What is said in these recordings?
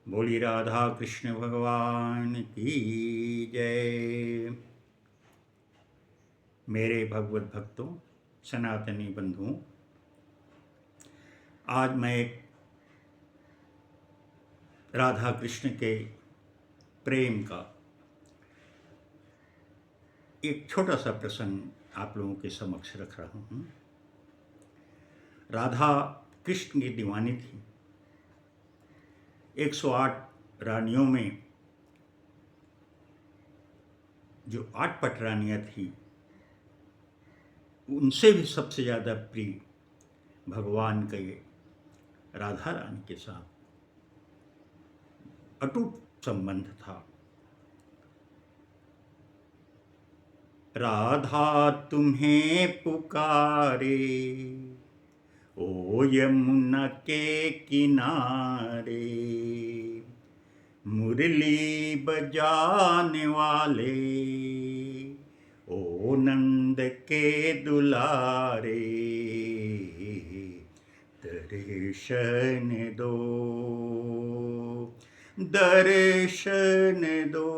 बोली राधा कृष्ण भगवान की जय। मेरे भगवत भक्तों, सनातनी बंधुओं, आज मैं एक राधा कृष्ण के प्रेम का एक छोटा सा प्रसंग आप लोगों के समक्ष रख रहा हूँ। राधा कृष्ण की दीवानी थी। 108 रानियों में जो 8 पटरानियाँ थी, उनसे भी सबसे ज़्यादा प्रिय भगवान का ये राधा रानी के साथ अटूट संबंध था। राधा तुम्हें पुकारे, ओ यमुना के किनारे, मुरली बजाने वाले, ओ नंद के दुलारे, दर्शन दो, दर्शन दो,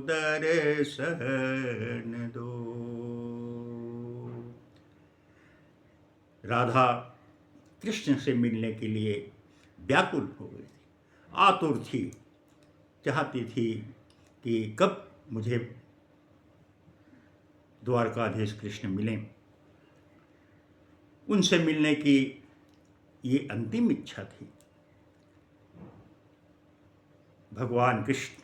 दर्शन दो। राधा कृष्ण से मिलने के लिए व्याकुल हो गई थी, आतुर थी, चाहती थी कि कब मुझे द्वारकाधीश कृष्ण मिलें। उनसे मिलने की ये अंतिम इच्छा थी। भगवान कृष्ण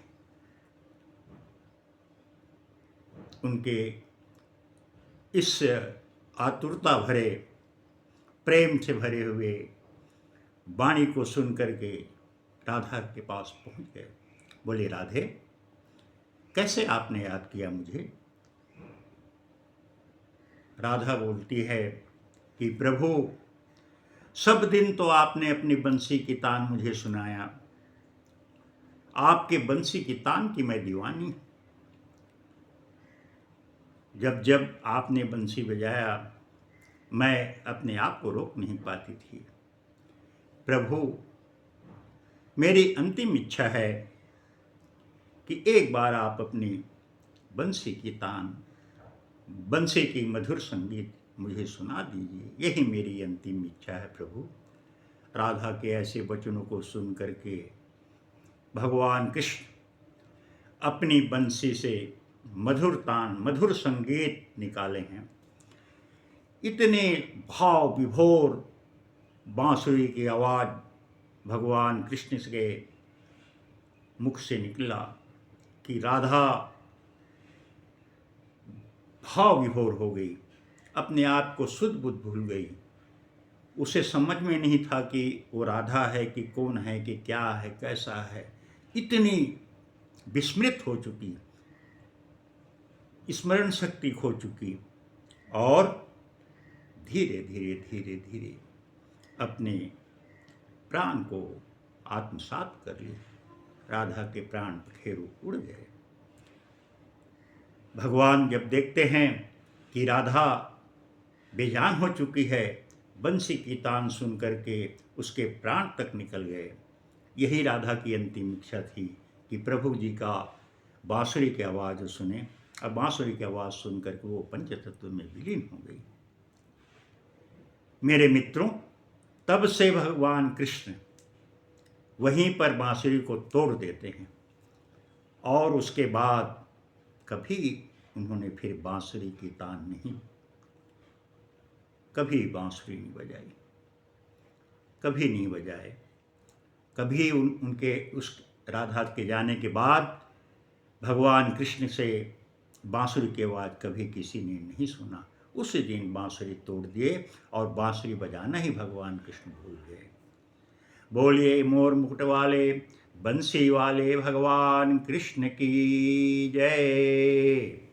उनके इस आतुरता भरे, प्रेम से भरे हुए वाणी को सुन करके राधा के पास पहुंच गए। बोले, राधे, कैसे आपने याद किया मुझे? राधा बोलती है कि प्रभु, सब दिन तो आपने अपनी बंसी की तान मुझे सुनाया। आपके बंसी की तान की मैं दीवानी। जब जब आपने बंसी बजाया, मैं अपने आप को रोक नहीं पाती थी। प्रभु, मेरी अंतिम इच्छा है कि एक बार आप अपनी बंसी की तान, बंसी की मधुर संगीत मुझे सुना दीजिए। यही मेरी अंतिम इच्छा है प्रभु। राधा के ऐसे वचनों को सुन करके भगवान कृष्ण अपनी बंसी से मधुर तान, मधुर संगीत निकाले हैं। इतने भाव विभोर बांसुरी की आवाज़ भगवान कृष्ण के मुख से निकला कि राधा भाव विभोर हो गई, अपने आप को शुद्ध बुद्ध भूल गई। उसे समझ में नहीं था कि वो राधा है कि कौन है, कि क्या है, कैसा है। इतनी विस्मृत हो चुकी, स्मरण शक्ति खो चुकी, और धीरे धीरे धीरे धीरे अपने प्राण को आत्मसात कर लिया। राधा के प्राण पखेरु उड़ गए। भगवान जब देखते हैं कि राधा बेजान हो चुकी है, बंसी की तान सुन करके उसके प्राण तक निकल गए। यही राधा की अंतिम इच्छा थी कि प्रभु जी का बांसुरी की आवाज़ सुने। अब बांसुरी की आवाज़ सुन करके वो पंचतत्व में विलीन हो गई। मेरे मित्रों, तब से भगवान कृष्ण वहीं पर बांसुरी को तोड़ देते हैं, और उसके बाद कभी उन्होंने फिर बांसुरी की तान नहीं, कभी बांसुरी नहीं बजाई, कभी नहीं बजाए। कभी उनके उस राधा के जाने के बाद भगवान कृष्ण से बांसुरी की आवाज़ कभी किसी ने नहीं सुना। उसी दिन बांसुरी तोड़ दिए और बांसुरी बजाना ही भगवान कृष्ण भूल गए। बोलिए मोर मुकुट वाले, बंसी वाले भगवान कृष्ण की जय।